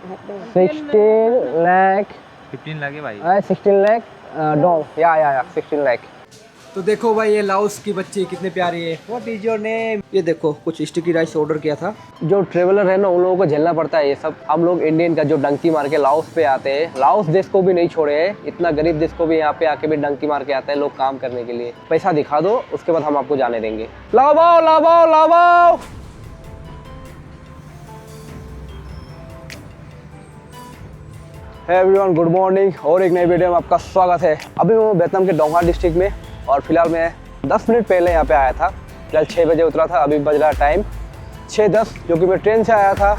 16 लाख 15 लाख है भाई। 16 लाख डोंग या 16 लाख। तो देखो भाई ये लाओस की बच्ची कितने प्यारी है। What is your name? ये देखो कुछ स्टिकी राइस ऑर्डर किया था। जो ट्रेवलर है ना उन लोगों को झेलना पड़ता है ये सब। हम लोग इंडियन का जो डंकी मार के लाओस पे आते हैं, लाओस देश को भी नहीं छोड़े है, इतना गरीब देश को भी यहाँ पे आके भी डंकी मार के आते हैं लोग काम करने के लिए। पैसा दिखा दो उसके बाद हम आपको जाने देंगे। लाओ बाओ लाओ बाओ लाओ बाओ। हे एवरीवन, गुड मॉर्निंग और एक नई वीडियो में आपका स्वागत है। अभी मैं वियतनाम के डोंग हाट डिस्ट्रिक्ट में और फिलहाल मैं 10 मिनट पहले यहाँ पे आया था। फिलहाल 6 बजे उतरा था, अभी बज रहा टाइम 6:10, जो कि मैं ट्रेन से आया था।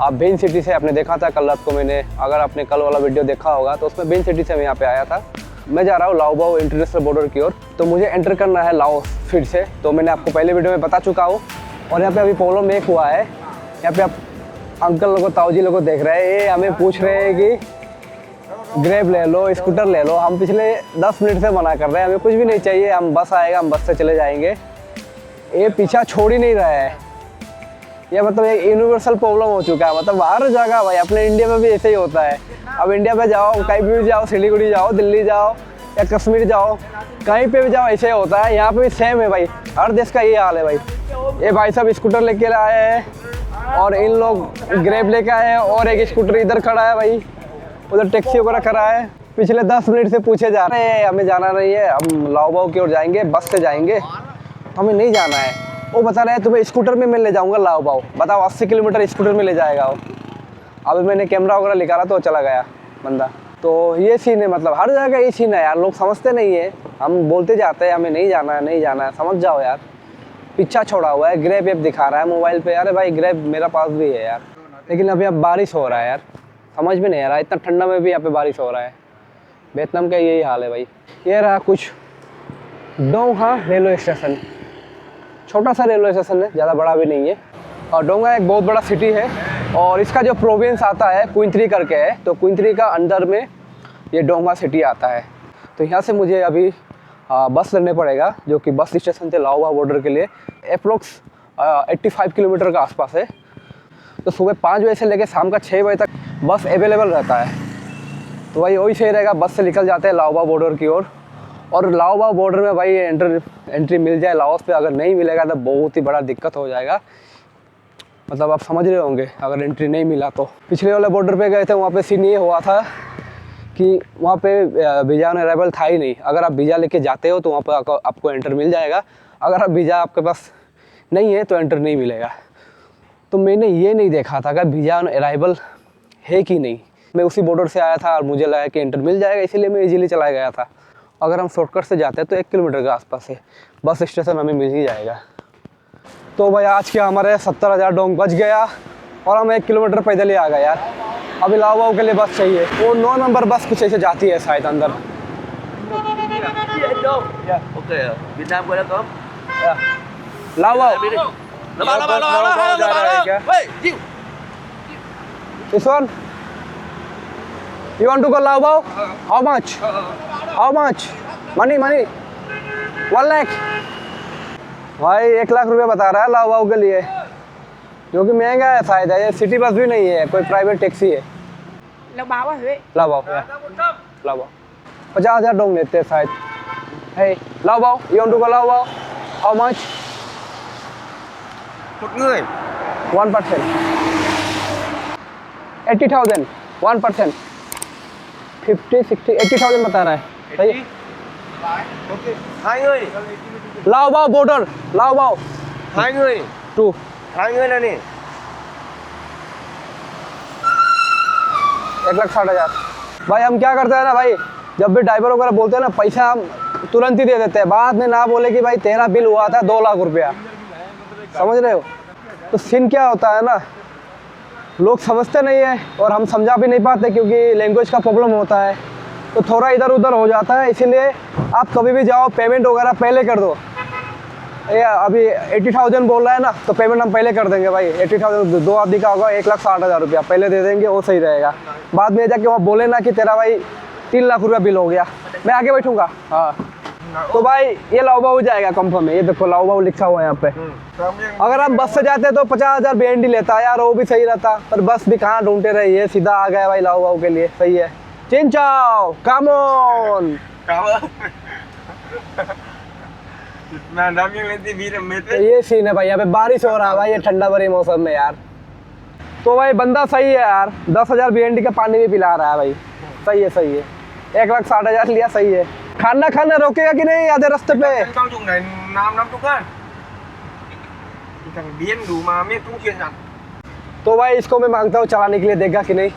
आप बेन सिटी से आपने देखा था कल रात को, मैंने अगर आपने कल वाला वीडियो देखा होगा तो उसमें बेन सिटी से मैं यहाँ पे आया था। मैं जा रहा हूँ लाओ बाओ इंटरनेशनल बॉर्डर की ओर। तो मुझे एंटर करना है लाओस फिर से, तो मैंने आपको पहले वीडियो में बता चुका हूँ। और यहाँ पे अभी प्रॉब्लम एक हुआ है, यहाँ पे आप अंकल लोगों ताऊ जी लोगों को देख रहे हैं, ये हमें पूछ रहे हैं कि ग्रैब ले लो, स्कूटर ले लो। हम पिछले 10 मिनट से मना कर रहे हैं, हमें कुछ भी नहीं चाहिए, हम बस आएगा हम बस से चले जाएंगे। ये पीछा छोड़ ही नहीं रहा है। ये मतलब एक यूनिवर्सल प्रॉब्लम हो चुका है, मतलब हर जगह भाई, अपने इंडिया में भी ऐसे ही होता है। अब इंडिया में जाओ, कहीं भी जाओ, सिलीगुड़ी जाओ, दिल्ली जाओ या कश्मीर जाओ, कहीं पे भी जाओ ऐसे होता है। यहाँ पे भी सेम है भाई, हर देश का ये हाल है भाई। ये भाई साहब स्कूटर लेके आए हैं और इन लोग ग्रैब लेके आए हैं और एक स्कूटर इधर खड़ा है भाई, उधर टैक्सी वगैरह करा है। पिछले 10 मिनट से पूछे जा रहे हैं, हमें जाना नहीं है, हम लाओ बाओ की ओर जाएंगे, बस से जाएंगे, हमें नहीं जाना है। वो बता रहे हैं तुम्हें स्कूटर में मैं ले जाऊंगा लाओ बाओ। बताओ 80 किलोमीटर स्कूटर में ले जाएगा वो। अभी मैंने कैमरा वगैरह निकाला तो चला गया बंदा। तो ये सीन है, मतलब हर जगह ये सीन है यार, लोग समझते नहीं है। हम बोलते जाते हैं हमें नहीं जाना है, नहीं जाना है, समझ जाओ यार। पीछा छोड़ा हुआ है, ग्रैब ऐप दिखा रहा है मोबाइल पे। अरे भाई ग्रैब मेरा पास भी है यार, लेकिन अभी अब बारिश हो रहा है यार, समझ में नहीं आ रहा, इतना ठंडा में भी यहाँ पे बारिश हो रहा है। वियतनाम का यही हाल है भाई। ये रहा कुछ डोंग हा रेलवे स्टेशन, छोटा सा रेलवे स्टेशन है, ज़्यादा बड़ा भी नहीं है। और डोंग हा एक बहुत बड़ा सिटी है और इसका जो प्रोविंस आता है क्वीन थ्री करके है, तो क्वीन थ्री का अंदर में ये डोंग हा सिटी आता है। तो यहाँ से मुझे अभी बस लेने पड़ेगा, जो कि बस स्टेशन से लाओ बाओ बॉर्डर के लिए अप्रोक्स 85 किलोमीटर का आसपास है। तो सुबह 5 बजे से लेकर शाम का 6 बजे तक बस अवेलेबल रहता है। तो भाई वही सही रहेगा, बस से निकल जाते हैं लाओ बाओ बॉर्डर की ओर। और लाओ बाओ बॉर्डर में भाई एंट्री मिल जाए लाओस पे, अगर नहीं मिलेगा तो बहुत ही बड़ा दिक्कत हो जाएगा। मतलब आप समझ रहे होंगे, अगर एंट्री नहीं मिला तो। पिछले वाले बॉर्डर पे गए थे, वहाँ पे सीन ये हुआ था कि वहाँ पे वीज़ा ऑन अराइवल था ही नहीं। अगर आप वीज़ा लेके जाते हो तो वहाँ पर आपको एंटर मिल जाएगा, अगर आप वीज़ा आपके पास नहीं है तो एंटर नहीं मिलेगा। तो मैंने ये नहीं देखा था अगर वीज़ा ऑन अराइवल है कि नहीं। मैं उसी बॉर्डर से आया था और मुझे लगा कि एंटर मिल जाएगा, इसीलिए मैं इजीली चला गया था। अगर हम शॉर्टकट से जाते हैं तो 1 किलोमीटर के आसपास है बस स्टेशन, हमें मिल ही जाएगा। तो भाई आज के हमारे 70,000 डोंग बच गया और हम 1 किलोमीटर पैदल ही आ गए यार। अभी लाओ बाओ के लिए बस चाहिए, वो 9 नंबर बस कुछ ऐसे जाती है शायद अंदर। लाओ बाओ This one? You want to go Lao Bao? How much? How much? Money? 1 lakh. भाई 1 लाख रुपया बता रहा है लाओ बाओ के लिए, जो कि महंगा है शायद। ये सिटी बस भी नहीं है, कोई प्राइवेट टैक्सी है। लाओ बाओ 50,000 डोंग लेते हैं शायद। Hey, Lao Bao, you want to go Lao Bao? How much? một người 1%. 80,000 1%, 50 60 80,000 बता रहा है। सही है? hai người लाओ बाओ बॉर्डर, लाओ बाओ 2 người 2 là nè। 1,60,000। भाई हम क्या करते हैं ना भाई, जब भी ड्राइवर वगैरह बोलते हैं ना पैसा हम तुरंत ही दे देते हैं, बाद में ना बोले कि भाई तेरा बिल हुआ था 2 लाख रुपया। समझ रहे हो? तो सीन क्या होता है ना, लोग समझते नहीं है और हम समझा भी नहीं पाते क्योंकि लैंग्वेज का प्रॉब्लम होता है, तो थोड़ा इधर उधर हो जाता है। इसीलिए आप कभी भी जाओ पेमेंट वगैरह पहले कर दो। ये अभी 80,000 बोल रहा है ना, तो पेमेंट हम पहले कर देंगे भाई। 80,000 2 आदमी का होगा, 1,60,000 रुपया पहले दे देंगे, वो सही रहेगा। बाद में जाके वहाँ बोले ना कि तेरा भाई 3 लाख रुपया बिल हो गया। मैं आगे बैठूंगा। हाँ तो भाई ये लाओबाऊ जाएगा कंफर्म है, ये देखो लाओबाऊ लिखा हुआ है यहाँ पे। अगर आप बस से जाते तो 50,000 BND लेता यार, वो भी सही रहता, पर बस भी कहाँ ढूंढते रहे, ये सीधा आ गया भाई लाओबाऊ के लिए, सही है। चिंचाओ कम ऑन। तो ये सीन है भाई, यहाँ पे बारिश हो रहा है भाई, ये ठंडा भरे मौसम में यार। तो भाई बंदा सही है यार, 10,000 BND का पानी भी पिला रहा है भाई, सही है सही है। 1,60,000 लिया, सही है। खाना खाना रोकेगा कि नहीं आधे रास्ते पे? तो भाई इसको मैं मांगता हूँ चलाने के लिए, देगा कि नहीं।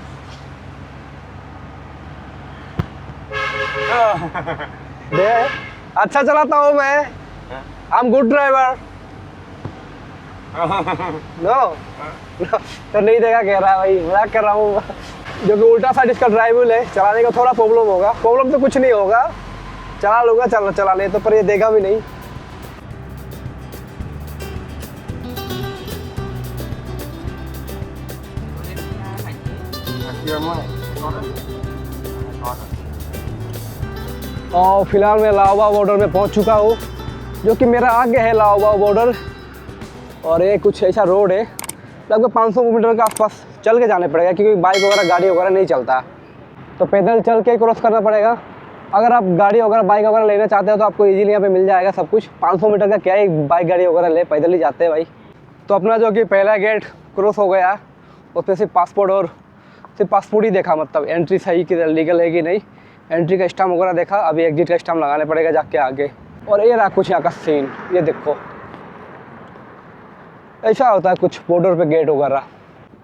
दे, अच्छा चलाता हूँ मैं, आई एम गुड ड्राइवर। नो तो नहीं देगा कह रहा है भाई, मजाक कर रहा हूँ। जो कि उल्टा साइड इसका ड्राइवर है, चलाने का थोड़ा प्रॉब्लम होगा। प्रॉब्लम तो कुछ नहीं होगा, चला लूँगा चलाने तो, पर ये देगा भी नहीं। और फिलहाल मैं लाओबाऊ बॉर्डर में पहुंच चुका हूँ, जो कि मेरा आगे है लाओबाऊ बॉर्डर। और ये कुछ ऐसा रोड है, लगभग 500 मीटर के आसपास चल के जाने पड़ेगा, क्योंकि बाइक वगैरह गाड़ी वगैरह नहीं चलता, तो पैदल चल के क्रॉस करना पड़ेगा। अगर आप गाड़ी वगैरह बाइक वगैरह लेना चाहते हो तो आपको इजीली यहाँ पे मिल जाएगा सब कुछ। 500 मीटर का क्या है, बाइक गाड़ी वगैरह ले, पैदल ही जाते हैं भाई। तो अपना जो कि पहला गेट क्रॉस हो गया, उसमें सिर्फ पासपोर्ट ही देखा, मतलब एंट्री सही कि लीगल है कि नहीं, एंट्री का स्टाम्प वगैरह देखा। अभी एग्जिट का स्टाम्प लगाने पड़ेगा जाके आगे। और ये रहा कुछ यहाँ का सीन, ये देखो ऐसा होता है कुछ बॉर्डर पे गेट वगैरह।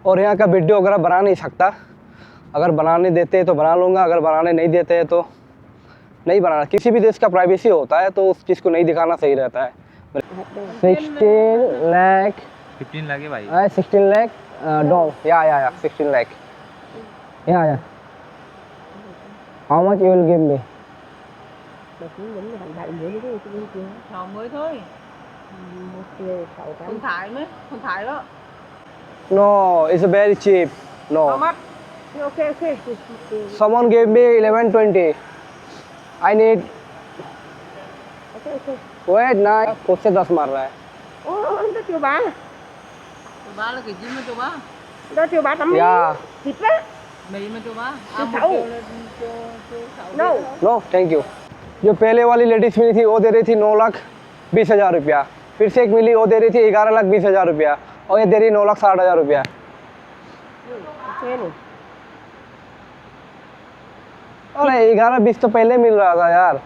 और यहाँ का वीडियो वगैरह बना नहीं सकता, अगर बनाने देते हैं तो बना लूँगा, अगर बनाने नहीं देते हैं तो नहीं बनाना। किसी भी देश का प्राइवेसी होता है, तो उस चीज़ को नहीं दिखाना सही रहता है। 16 लाख 15 लागे भाई। 16 लाख नो या 16 लाख या how much you will give me? mới thôi. Không thải mới, không thải đó. No, it's very cheap. No. How much? Okay. Someone gave me 1120. I need. Okay. Wait, ना खुद से 10 मार रहा है। Đó triệu ba. Triệu ba là cái gì mà triệu ba? Đó triệu ba tấm Yeah. thịt á. Mì mà triệu ba. Triệu sáu. No. No, thank you. जो पहले वाली ladies मिली थी वो दे रही थी 9,20,000 रुपया, फिर से एक मिली वो दे रही थी 11,20,000 रुपया, और ये दे रही 9,60,000 रुपया। अरे 11-20 तो पहले मिल रहा था यार।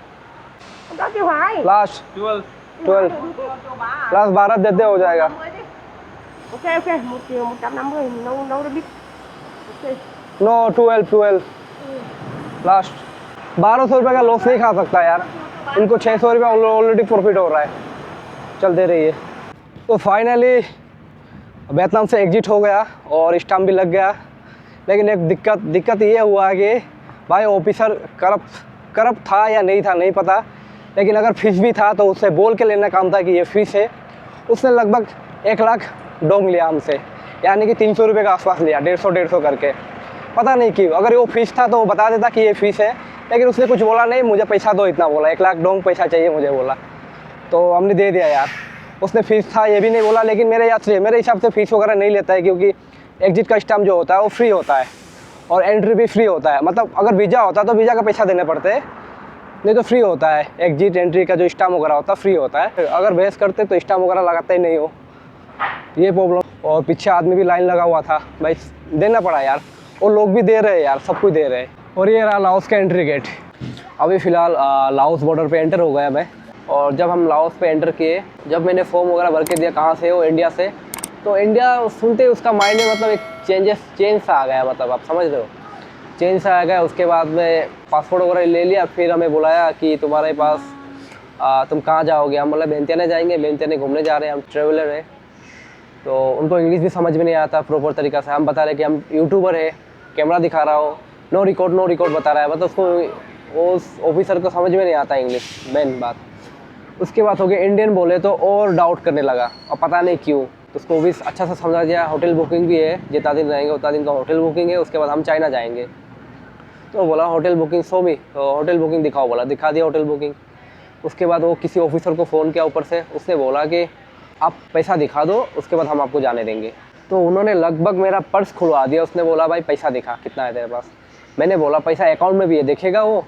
Đó triệu hai. लास्ट 12 लास्ट 12 देते हो जाएगा। Ok, 1.150.000 nấu được biết. Ok. No 12 last 1,200 रुपये का लॉस नहीं खा सकता यार, इनको 600 रुपये ऑलरेडी प्रॉफिट हो रहा है। चल दे रही है। तो फाइनली वियतनाम से एग्जिट हो गया और स्टाम्प भी लग गया, लेकिन एक दिक्कत ये हुआ कि भाई ऑफिसर करप्ट था या नहीं था नहीं पता, लेकिन अगर फीस भी था तो उससे बोल के लेना काम था कि ये फीस है। उसने लगभग 1 लाख डोंग लिया हमसे, यानी कि 300 रुपये का आसपास लिया, 150 करके। पता नहीं क्यों, अगर वो फीस था तो वो बता देता कि ये फ़ीस है, लेकिन उसने कुछ बोला नहीं, मुझे पैसा दो इतना बोला, 1 लाख डोंग पैसा चाहिए मुझे बोला, तो हमने दे दिया यार। उसने फीस था ये भी नहीं बोला, लेकिन मेरे हिसाब से फ़ीस वगैरह नहीं लेता है, क्योंकि एग्जिट का स्टाम्प जो होता है वो फ्री होता है और एंट्री भी फ्री होता है। मतलब अगर वीज़ा होता तो वीज़ा का पैसा देने पड़ते हैं, नहीं तो फ्री होता है। एग्जिट एंट्री का जो स्टाम्प वगैरह होता है फ्री होता है। अगर बहस करते तो स्टाम्प वगैरह लगाते ही नहीं हो, ये प्रॉब्लम। और पीछे आदमी भी लाइन लगा हुआ था भाई, देना पड़ा यार, और लोग भी दे रहे हैं यार, सब कुछ दे रहे हैं। और ये रहा लाओस का एंट्री गेट। अभी फ़िलहाल लाओस बॉर्डर पे एंटर हो गया मैं, और जब हम लाओस पे एंटर किए, जब मैंने फॉर्म वगैरह भर के दिया कहाँ से हो, इंडिया से, तो इंडिया सुनते ही उसका माइंड में मतलब एक चेंज सा आ गया, मतलब आप समझ रहे हो, चेंज सा आ गया। उसके बाद में पासपोर्ट वगैरह ले लिया, फिर हमें बुलाया कि तुम्हारे पास तुम कहाँ जाओगे। हम मतलब बेंतियाने जाएंगे, बेंतियाने घूमने जा रहे हैं, हम ट्रेवलर है। तो उनको इंग्लिश भी समझ में नहीं आता प्रॉपर तरीक़ा से। हम बता रहे कि हम यूट्यूबर है, कैमरा दिखा रहा हो, नो रिकॉर्ड बता रहा है, मतलब उसको उस ऑफिसर को समझ में नहीं आता इंग्लिश, मेन बात। उसके बाद हो गया इंडियन बोले तो और डाउट करने लगा, और पता नहीं क्यों। तो उसको भी अच्छा से समझा दिया, होटल बुकिंग भी है, जितना दिन रहेंगे उतना दिन का होटल बुकिंग है। उसके बाद हम चाइना जाएंगे, तो बोला होटल बुकिंग शो मी, तो होटल बुकिंग दिखाओ, बोला दिखा दिया होटल बुकिंग। उसके बाद वो किसी ऑफिसर को फ़ोन किया ऊपर से, उसने बोला कि आप पैसा दिखा दो, उसके बाद हम आपको जाने देंगे। तो उन्होंने लगभग मेरा पर्स खुलवा दिया। उसने बोला भाई पैसा दिखा, कितना है तेरे पास। मैंने बोला पैसा अकाउंट में भी है, देखेगा वो।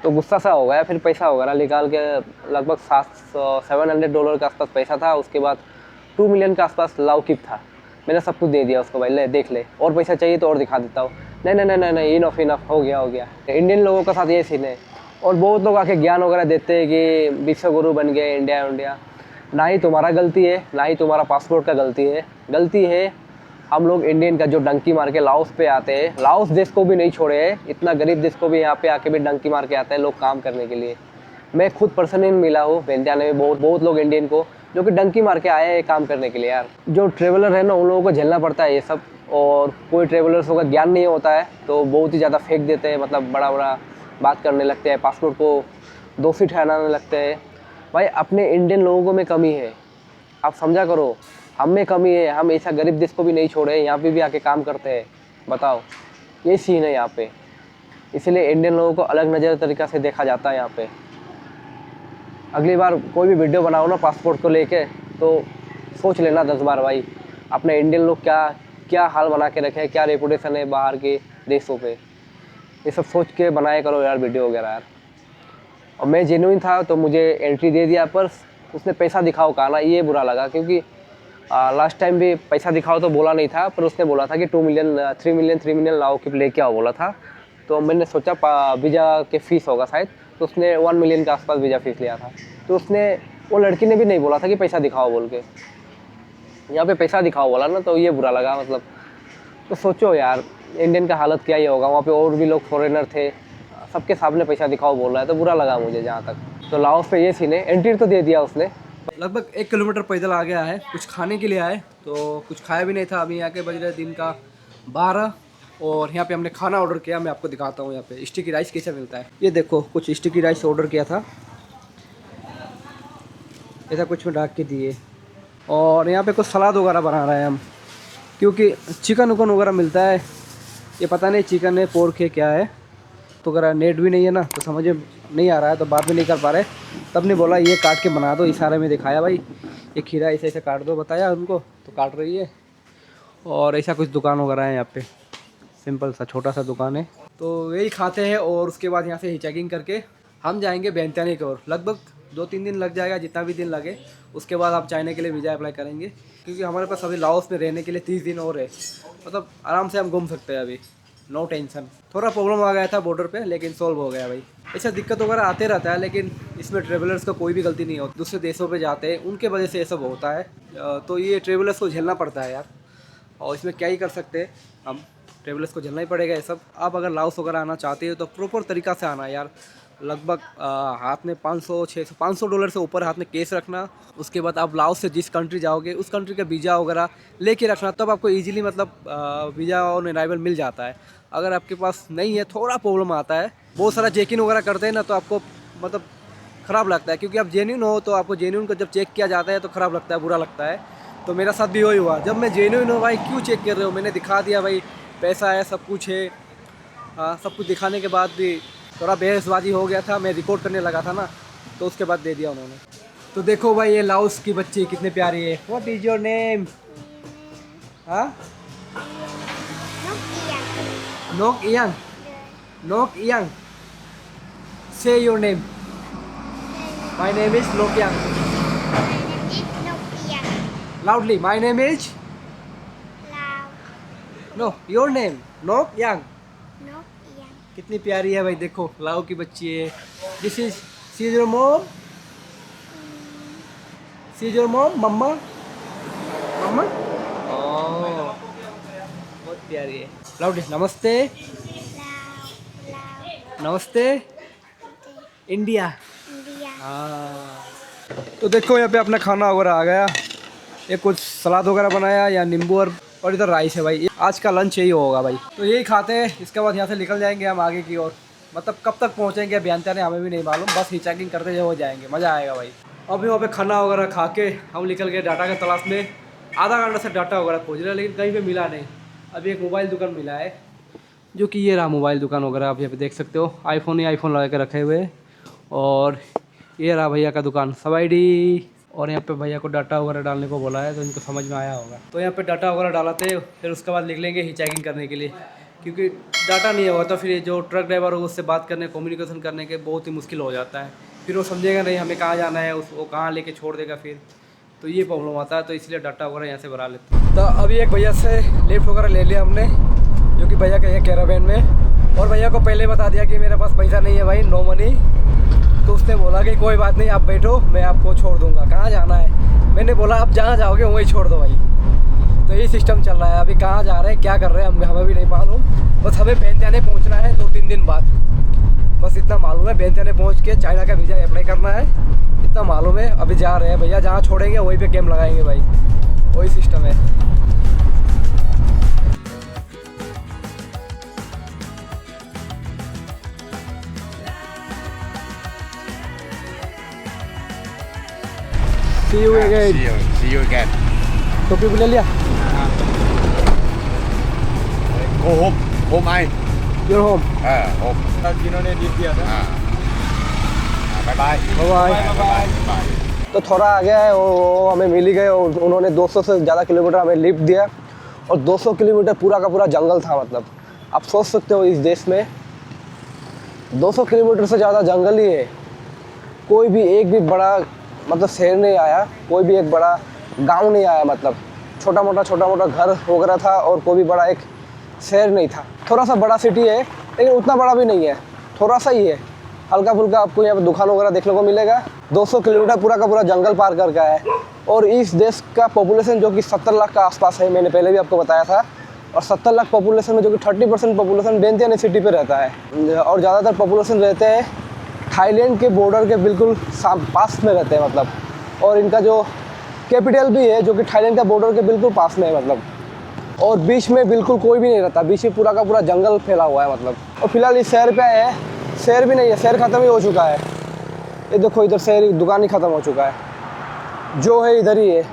तो गुस्सा सा हो गया, फिर पैसा वगैरह निकाल के लगभग $700 के आसपास पैसा था। उसके बाद 2 मिलियन के आसपास लाव किप था। मैंने सब कुछ दे दिया उसको, भाई ले देख ले, और पैसा चाहिए तो और दिखा देता हूँ। नहीं नहीं नहीं नहीं, इनफ इनफ, हो गया। इंडियन लोगों के साथ ये सीन है। और बहुत लोग आके ज्ञान वगैरह देते हैं कि विश्व गुरु बन गए इंडिया। ना ही तुम्हारा गलती है, ना ही तुम्हारा पासपोर्ट का गलती है हम लोग इंडियन का जो डंकी मार के लाओस पे आते हैं। लाओस देश को भी नहीं छोड़े हैं, इतना गरीब देश को भी यहाँ पे आके भी डंकी मार के आते हैं लोग काम करने के लिए। मैं खुद पर्सनली मिला हूँ विंध्याचल में बहुत लोग इंडियन को जो कि डंकी मार के आए हैं काम करने के लिए। यार जो ट्रेवलर है ना, उन लोगों को झेलना पड़ता है ये सब। और कोई ट्रेवलर्स का ज्ञान नहीं होता है तो बहुत ही ज़्यादा फेंक देते हैं, मतलब बड़ा बात करने लगते हैं, पासपोर्ट को दोषी ठहराने लगते हैं। भाई अपने इंडियन लोगों में कमी है, आप समझा करो। हम में कमी है, हम ऐसा गरीब देश को भी नहीं छोड़े, यहाँ पे भी आके काम करते हैं। बताओ, ये सीन है यहाँ पे। इसलिए इंडियन लोगों को अलग नज़र तरीक़ा से देखा जाता है यहाँ पे। अगली बार कोई भी वीडियो बनाओ ना पासपोर्ट को लेके, तो सोच लेना 10 बार भाई अपने इंडियन लोग क्या हाल बना के रखे हैं, क्या रेपुटेशन है बाहर के देशों पे। ये सब सोच के बनाया करो यार वीडियो वगैरह यार। और मैं जेन्युइन था तो मुझे एंट्री दे दिया, पर उसने पैसा दिखाओ कहा ना, ये बुरा लगा। क्योंकि लास्ट टाइम भी पैसा दिखाओ तो बोला नहीं था, पर उसने बोला था कि 3 मिलियन लाओ कि लेके आओ बोला था। तो मैंने सोचा वीज़ा के फ़ीस होगा शायद, तो उसने 1 मिलियन के आसपास वीज़ा फ़ीस लिया था। तो वो लड़की ने भी नहीं बोला था कि पैसा दिखाओ बोल के, यहाँ पे पैसा दिखाओ बोला ना, तो ये बुरा लगा मतलब। तो सोचो यार इंडियन का हालत क्या ही होगा। वहाँ पे और भी लोग फॉरेनर थे, सबके सामने पैसा दिखाओ बोल रहा है, तो बुरा लगा मुझे जहाँ तक। तो लाओस पे ये सीन है, एंट्री तो दे दिया उसने। लगभग 1 किलोमीटर पैदल आ गया है, कुछ खाने के लिए आए तो कुछ खाया भी नहीं था। अभी यहाँ के बज रहे दिन का 12 और यहाँ पे हमने खाना ऑर्डर किया। मैं आपको दिखाता हूँ यहाँ पे स्टिकी राइस कैसे मिलता है। ये देखो कुछ स्टिकी राइस ऑर्डर किया था, ऐसा कुछ में डाक के दिए। और यहाँ पे कुछ सलाद वगैरह बना रहे हैं हम, क्योंकि चिकन उकन वगैरह मिलता है। ये पता नहीं चिकन है पोर्क है क्या है, तो अगर नेट भी नहीं है ना तो समझ में नहीं आ रहा है, तो बात भी नहीं कर पा रहे। तब ने बोला ये काट के बना दो, इशारे में दिखाया भाई ये खीरा ऐसे काट दो, बताया उनको तो काट रही है। और ऐसा कुछ दुकान वगैरह है यहाँ पे, सिंपल सा छोटा सा दुकान है। तो यही खाते हैं और उसके बाद यहाँ से हिचकिंग करके हम जाएंगे विंध्याचल की ओर। लगभग 2-3 दिन लग जाएगा, जितना भी दिन लगे। उसके बाद आप चाइना के लिए वीज़ा अप्लाई करेंगे, क्योंकि हमारे पास अभी लाओस में रहने के लिए 30 दिन और है। मतलब आराम से हम घूम सकते हैं अभी, नो टेंशन। थोड़ा प्रॉब्लम आ गया था बॉर्डर पे, लेकिन सॉल्व हो गया भाई। ऐसा दिक्कत वगैरह आते रहता है, लेकिन इसमें ट्रेवलर्स का कोई भी गलती नहीं होती। दूसरे देशों पे जाते हैं, उनके वजह से ये सब होता है। तो ये ट्रेवलर्स को झेलना पड़ता है यार, और इसमें क्या ही कर सकते हैं हम, ट्रेवलर्स को झेलना ही पड़ेगा ये सब। आप अगर लाओस वगैरह आना चाहते हो तो प्रॉपर तरीक़ा से आना यार। लगभग हाथ में $500 से ऊपर हाथ में केस रखना। उसके बाद आप लाओस से जिस कंट्री जाओगे उस कंट्री का वीज़ा वगैरह लेके रखना, तब आपको इजीली मतलब वीज़ा और अराइवल मिल जाता है। अगर आपके पास नहीं है, थोड़ा प्रॉब्लम आता है। बहुत सारा चेक इन वगैरह करते हैं ना, तो आपको मतलब ख़राब लगता है, क्योंकि आप जेन्युइन हो तो आपको जेन्युइन को जब चेक किया जाता है तो ख़राब लगता है, बुरा लगता है। तो मेरा साथ भी वही हुआ। जब मैं जेन्युइन हूँ भाई, क्यों चेक कर रहे हो, मैंने दिखा दिया भाई पैसा है, सब कुछ है। हाँ, सब कुछ दिखाने के बाद भी थोड़ा बहसबाजी हो गया था, मैं रिकॉर्ड करने लगा था ना, तो उसके बाद दे दिया उन्होंने। तो देखो भाई ये लाओस की बच्ची कितनी प्यारी है। What is your name? हाँ, Nok Iyang. Nok Iyang, say your name. My name is Nok Iyang. Loudly, my name is no, your name Nok Iyang. कितनी प्यारी है भाई, देखो लाओ की बच्ची है। This is she is your mom. She is your mom, मम्मा। मम्मा, ओह बहुत प्यारी है। लाउडली, नमस्ते। नमस्ते इंडिया। हाँ, तो देखो यहाँ पे अपना खाना वगैरह आ गया। ये कुछ सलाद वगैरह बनाया या नींबू और इधर राइस है भाई। आज का लंच यही होगा भाई। तो यही खाते हैं, इसके बाद यहाँ से निकल जाएंगे हम आगे की ओर। मतलब कब तक पहुँचेंगे विंध्याचल हमें भी नहीं मालूम, बस हिचकिंग करते हुए जाएंगे, मज़ा आएगा भाई। अभी वहाँ पे खाना वगैरह खा के हम निकल गए डाटा के तलाश में। आधा घंटा से डाटा वगैरह खोज रहे हैं, लेकिन कहीं पे मिला नहीं। अभी एक मोबाइल दुकान मिला है, जो कि ये रहा मोबाइल दुकान वगैरह। आप यहाँ पे देख सकते हो, आईफोन ही आईफोन लगा के रखे हुए। और ये रहा भैया का दुकान सवाईडी। और यहाँ पे भैया को डाटा वगैरह डालने को बोला है, तो इनको समझ में आया होगा। तो यहाँ पे डाटा वगैरह डालते, फिर उसके बाद लिख लेंगे हिचहाइकिंग करने के लिए, क्योंकि डाटा नहीं होगा तो फिर जो ट्रक ड्राइवर होगा उससे बात करने, कम्युनिकेशन करने के बहुत ही मुश्किल हो जाता है। फिर वो समझेगा नहीं हमें कहाँ जाना है, वो कहाँ लेके छोड़ देगा फिर, तो ये प्रॉब्लम आता है। तो इसलिए डाटा वगैरह यहाँ से भरा लेते हैं। तो अभी एक भैया से लिफ्ट वगैरह ले लिया हमने, जो कि भैया का है कैरावेन में। और भैया को पहले बता दिया कि मेरे पास पैसा नहीं है भाई, नो मनी। तो उसने बोला कि कोई बात नहीं, आप बैठो, मैं आपको छोड़ दूँगा। कहाँ जाना है? मैंने बोला आप जहाँ जाओगे वहीं छोड़ दो भाई। तो यही सिस्टम चल रहा है। अभी कहाँ जा रहे हैं, क्या कर रहे हैं, हमें भी नहीं मालूम। बस हमें बेंतियाने पहुँचना है 2-3 दिन बाद, बस इतना मालूम है। बेंतियाने पहुँच के चाइना का वीज़ा अप्लाई करना है, इतना मालूम है। अभी जा रहे हैं भैया, जहाँ छोड़ेंगे वहीं पे कैंप लगाएंगे भाई, वही सिस्टम है। See you again. See you again. टोपी भी ले लिया? Go home. Home I. Your home. home. जिन्होंने लीव दिया था. Bye bye. Bye bye. तो थोड़ा आगे है वो हमें मिल ही गए। और उन्होंने 200 से ज़्यादा किलोमीटर हमें लिफ्ट दिया, और 200 किलोमीटर पूरा का पूरा जंगल था। मतलब आप सोच सकते हो इस देश में 200 किलोमीटर से ज़्यादा जंगल ही है। कोई भी एक भी बड़ा मतलब शहर नहीं आया, कोई भी एक बड़ा गांव नहीं आया। मतलब छोटा मोटा घर वगैरह था, और कोई भी बड़ा एक शहर नहीं था। थोड़ा सा बड़ा सिटी है, लेकिन उतना बड़ा भी नहीं है, थोड़ा सा ही है। हल्का फुल्का आपको यहाँ पे दुकान वगैरह देखने को मिलेगा। 200 किलोमीटर पूरा का पूरा जंगल पार करके है। और इस देश का पॉपुलेशन जो कि 70 लाख का आसपास है, मैंने पहले भी आपको बताया था। और 70 लाख पॉपुलेशन में जो कि 30% पॉपुलेशन बेंतियाने सिटी पे रहता है। और ज़्यादातर पॉपुलेशन रहते हैं थाईलैंड के बॉर्डर के बिल्कुल पास में रहते हैं मतलब। और इनका जो कैपिटल भी है, जो कि थाईलैंड का बॉर्डर के बिल्कुल पास में है मतलब। और बीच में बिल्कुल कोई भी नहीं रहता, बीच में पूरा का पूरा जंगल फैला हुआ है मतलब। और फिलहाल इस शहर पे आए हैं, शहर भी नहीं है, शहर ख़त्म ही हो चुका है। ये देखो इधर शहर, दुकान ही ख़त्म हो चुका है, जो है इधर ही है।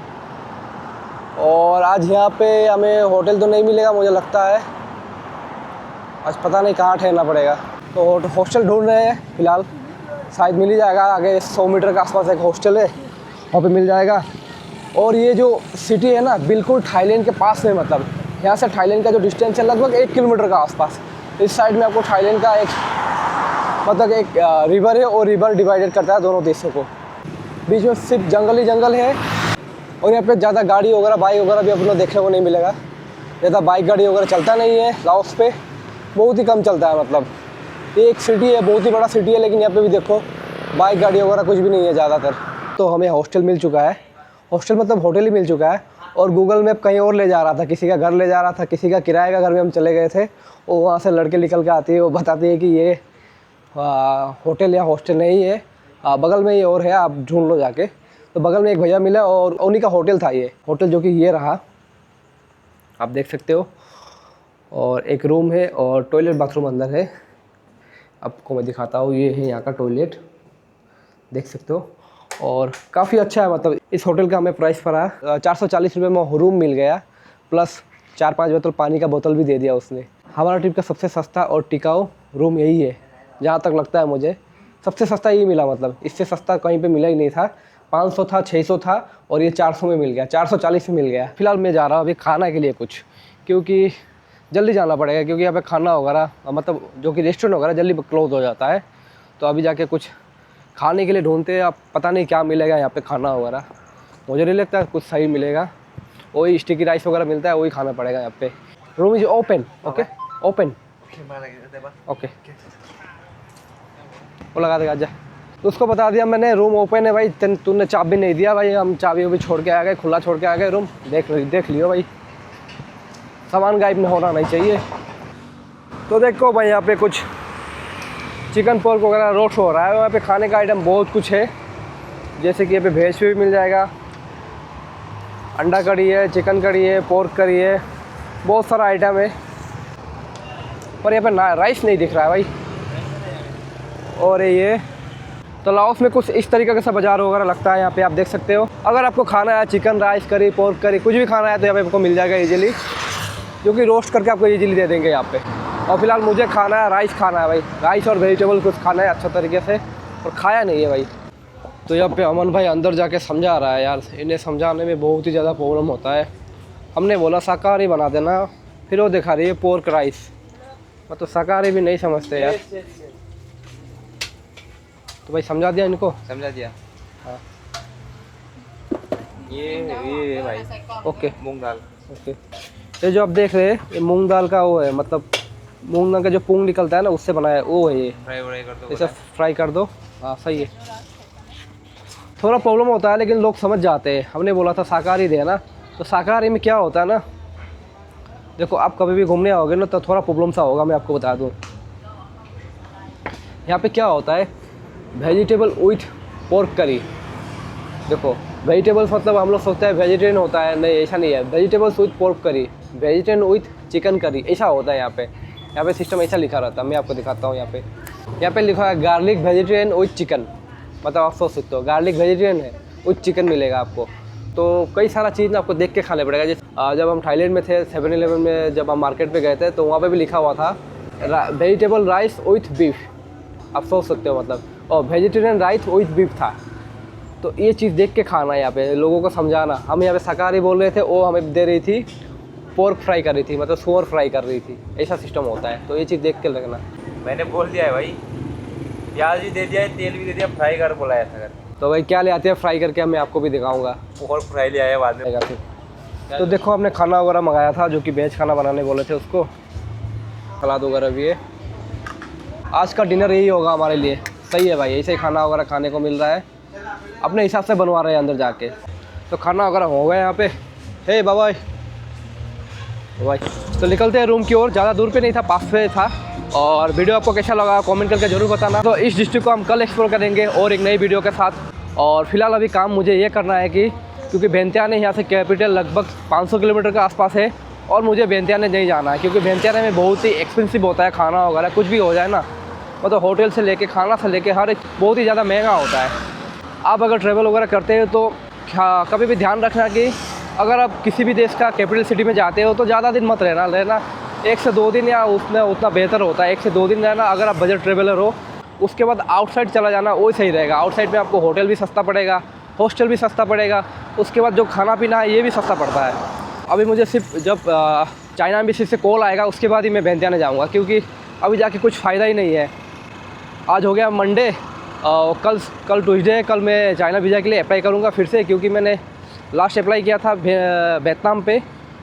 और आज यहाँ पे हमें होटल तो नहीं मिलेगा मुझे लगता है, आज पता नहीं कहाँ ठहरना पड़ेगा। तो हॉस्टल ढूंढ रहे हैं फिलहाल, शायद मिल ही जाएगा। आगे 100 मीटर के आसपास एक हॉस्टल है, वहाँ पे मिल जाएगा। और ये जो सिटी है ना, बिल्कुल थाईलैंड के पास में, मतलब यहाँ से थाईलैंड का जो डिस्टेंस है लगभग 1 किलोमीटर का आसपास। इस साइड में आपको थाईलैंड का एक मतलब एक रिवर है, और रिवर डिवाइडेड करता है दोनों देशों को। बीच में सिर्फ जंगल ही जंगल है। और यहाँ पे ज़्यादा गाड़ी वगैरह, बाइक वगैरह भी अपना देखने को नहीं मिलेगा। ज़्यादा बाइक गाड़ी वगैरह चलता नहीं है लाओस पे, बहुत ही कम चलता है। मतलब ये एक सिटी है, बहुत ही बड़ा सिटी है, लेकिन यहाँ पे भी देखो बाइक गाड़ी वगैरह कुछ भी नहीं है ज़्यादातर। तो हमें हॉस्टल मिल चुका है, हॉस्टल मतलब होटल ही मिल चुका है। और गूगल मैप कहीं और ले जा रहा था, किसी का घर ले जा रहा था, किसी का किराए का घर में हम चले गए थे। और वहाँ से लड़के निकल के आती है, वो बताती है कि ये होटल या हॉस्टल नहीं है, बगल में ये और है, आप ढूंढ लो जाके। तो बगल में एक भैया मिला, और उन्हीं का होटल था ये होटल, जो कि ये रहा, आप देख सकते हो। और एक रूम है, और टॉयलेट बाथरूम अंदर है। आपको मैं दिखाता हूँ, ये है यहाँ का टॉयलेट, देख सकते हो। और काफ़ी अच्छा है। मतलब इस होटल का हमें प्राइस पड़ा 440 रुपये में रूम मिल गया, प्लस 4-5 बोतल पानी का बोतल भी दे दिया उसने। हमारा ट्रिप का सबसे सस्ता और टिकाऊ रूम यही है, जहाँ तक लगता है मुझे सबसे सस्ता यही मिला। मतलब इससे सस्ता कहीं पे मिला ही नहीं था। 500 था, 600 था, और ये 400 में मिल गया, 440 में मिल गया। फिलहाल मैं जा रहा हूँ अभी खाना के लिए कुछ, क्योंकि जल्दी जाना पड़ेगा, क्योंकि यहाँ पे खाना वगैरह मतलब जो कि रेस्टोरेंट वगैरह जल्दी क्लोज हो जाता है। तो अभी जाके कुछ खाने के लिए ढूंढते हैं। अब पता नहीं क्या मिलेगा यहाँ पे खाना वगैरह, मुझे नहीं लगता कुछ सही मिलेगा। वही स्टिकी राइस वगैरह मिलता है, वही खाना पड़ेगा यहाँ पे। Room is open, okay open, okay वो लगा देगा जा। तो उसको बता दिया मैंने रूम ओपन है भाई, तूने चाबी नहीं दिया भाई, हम चाबी भी छोड़ के आ गए, खुला छोड़ के आ गए रूम। देख लियो भाई, सामान गायब नहीं होना नहीं चाहिए। तो देखो भाई यहाँ पे कुछ चिकन पोर्क वगैरह रोस्ट हो रहा है। यहाँ पे खाने का आइटम बहुत कुछ है, जैसे कि यहाँ पे वेज भी मिल जाएगा, अंडा कड़ी है, चिकन कड़ी है, पोर्क कड़ी है, बहुत सारा आइटम है। पर यहाँ पे राइस नहीं दिख रहा है भाई। और ये तो लाओस में कुछ इस तरीके का बाज़ार वगैरह लगता है यहाँ पे, आप देख सकते हो। अगर आपको खाना है चिकन राइस करी, पोर्क करी, कुछ भी खाना है तो यहाँ पे आपको मिल जाएगा इजीली, जो कि रोस्ट करके आपको इजीली दे देंगे यहाँ पे। और फिलहाल मुझे खाना है राइस, खाना है भाई, राइस और वेजिटेबल कुछ खाना है अच्छा तरीके से, और खाया नहीं है भाई। तो यहाँ पे अमन भाई अंदर जाके समझा रहा है यार, इन्हें समझाने में बहुत ही ज़्यादा प्रॉब्लम होता है। हमने बोला शाकाहारी बना देना, फिर वो दिखा रही है पोर्क राइस, मतलब शाकाहारी भी नहीं समझते यार। तो भाई समझा दिया इनको? समझा दिया। हाँ ये भाई ओके मूंग दाल। ओके। ये जो आप देख रहे हैं ये मूंग दाल का वो है, मतलब मूंग दाल का जो पूंग निकलता है ना उससे बनाया वो है ये। फ्राई व्राई कर दो। इसे फ्राई कर दो। हाँ सही है। थोड़ा प्रॉब्लम होता है लेकिन लोग समझ जाते हैं। हमने बोला था शाकाहारी देना, तो शाकाहारी में क्या होता है ना, देखो आप कभी भी घूमने आओगे ना तो थोड़ा प्रॉब्लम सा होगा, मैं आपको बता दूँ। यहाँ पे क्या होता है, वेजिटेबल विथ पोर्क करी। देखो वेजिटेबल्स मतलब हम लोग सोचते हैं वेजिटेरियन होता है, नहीं ऐसा नहीं है। वेजिटेबल्स विथ पोर्क करी, वेजिटेरियन विथ चिकन करी, ऐसा होता है यहाँ पे। यहाँ पे सिस्टम ऐसा लिखा रहता है, मैं आपको दिखाता हूँ। यहाँ पे लिखा है गार्लिक वेजिटेरियन विथ चिकन, मतलब आप सोच सकते हो गार्लिक वेजिटेरियन है विथ चिकन मिलेगा आपको। तो कई सारा चीज़ ना आपको देख के खाने पड़ेगा। जैसे जब हम थाईलैंड में थे 7-Eleven में जब हम मार्केट पे गए थे तो वहाँ पे भी लिखा हुआ था वेजिटेबल राइस विथ बीफ, आप सोच सकते हो मतलब, और वेजिटेरियन राइस विथ बीफ था। तो ये चीज़ देख के खाना है यहाँ पे, लोगों को समझाना। हम यहाँ पे शाकाहारी बोल रहे थे, वो हमें दे रही थी पोर्क फ्राई कर रही थी, मतलब सुअर फ्राई कर रही थी, ऐसा सिस्टम होता है। तो ये चीज़ देख के लगना। मैंने बोल दिया है भाई, प्याज भी दे दिया है, तेल भी दे दिया, फ्राई कर बोला ऐसा कर। तो भाई क्या ले आते हैं फ्राई करके, मैं आपको भी दिखाऊंगा। और फ्राई ले आया बाद में। फिर तो देखो हमने खाना वगैरह मंगाया था, जो कि वेज खाना बनाने बोले थे उसको, सलाद वगैरह भी है। आज का डिनर यही होगा हमारे लिए। सही है भाई, ऐसे ही खाना वगैरह खाने को मिल रहा है, अपने हिसाब से बनवा रहे हैं अंदर जाके। तो खाना वगैरह हो गया यहाँ पे। हे बाय भाई, तो निकलते हैं रूम की ओर। ज़्यादा दूर पे नहीं था, पास पे था। और वीडियो आपको कैसा लगा कमेंट करके ज़रूर बताना। तो इस डिस्ट्रिक्ट को हम कल एक्सप्लोर करेंगे और एक नई वीडियो के साथ। और फिलहाल अभी काम मुझे ये करना है कि क्योंकि बेंतियाने यहाँ से कैपिटल लगभग 500 किलोमीटर के आसपास है, और मुझे बेंतियाने नहीं जाना है क्योंकि बेंतियाने में बहुत ही एक्सपेंसिव होता है खाना वगैरह, कुछ भी हो जाए ना, मतलब होटल से लेके खाना से लेके हर एक बहुत ही ज़्यादा महंगा होता है। आप अगर ट्रैवल वगैरह करते हो तो कभी भी ध्यान रखना कि अगर आप किसी भी देश का कैपिटल सिटी में जाते हो तो ज़्यादा दिन मत रहना 1 से 2 दिन या उसमें उतना बेहतर होता है। 1 से 2 दिन रहना अगर आप बजट ट्रैवलर हो। उसके बाद आउटसाइड चला जाना वो सही रहेगा। आउटसाइड में आपको होटल भी सस्ता पड़ेगा, हॉस्टल भी सस्ता पड़ेगा, उसके बाद जो खाना पीना है ये भी सस्ता पड़ता है। अभी मुझे सिर्फ जब चाइना एम्बेसी से कॉल आएगा उसके बाद ही मैं बेंतियाने जाऊँगा, क्योंकि अभी जाके कुछ फ़ायदा ही नहीं है। आज हो गया मंडे, कल ट्यूसडे है। कल मैं चाइना वीज़ा के लिए अप्लाई करूँगा फिर से, क्योंकि मैंने लास्ट अप्लाई किया था वियतनाम पे,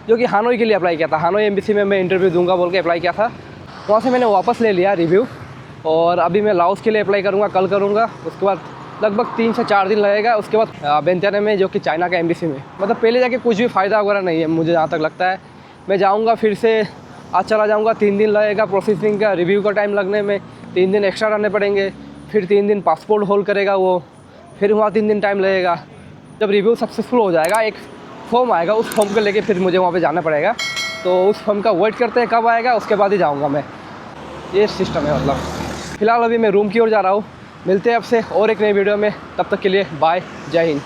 जो कि हानोई के लिए अप्लाई किया था। हानोई एम्बेसी में मैं इंटरव्यू दूंगा बोल के अप्लाई किया था, वहाँ से मैंने वापस ले लिया रिव्यू। और अभी मैं लाओस के लिए अप्लाई करूँगा, कल करूँगा। उसके बाद लगभग 3 से 4 दिन लगेगा। उसके बाद बेंतियाने में, जो कि चाइना का एम्बेसी में, मतलब पहले जाके कुछ भी फ़ायदा वगैरह नहीं है मुझे जहाँ तक लगता है। मैं जाऊँगा फिर से, आज चला जाऊँगा, 3 दिन लगेगा प्रोसेसिंग का, रिव्यू का टाइम लगने में 3 दिन एक्स्ट्रा रहने पड़ेंगे। फिर 3 दिन पासपोर्ट होल्ड करेगा वो, फिर वहाँ 3 दिन टाइम लगेगा। जब रिव्यू सक्सेसफुल हो जाएगा एक फॉर्म आएगा, उस फॉर्म को लेके फिर मुझे वहाँ पे जाना पड़ेगा। तो उस फॉर्म का वेट करते हैं कब आएगा, उसके बाद ही जाऊँगा मैं। ये सिस्टम है मतलब। फ़िलहाल अभी मैं रूम की ओर जा रहा हूँ। मिलते हैं आपसे और एक नई वीडियो में, तब तक के लिए बाय, जय हिंद।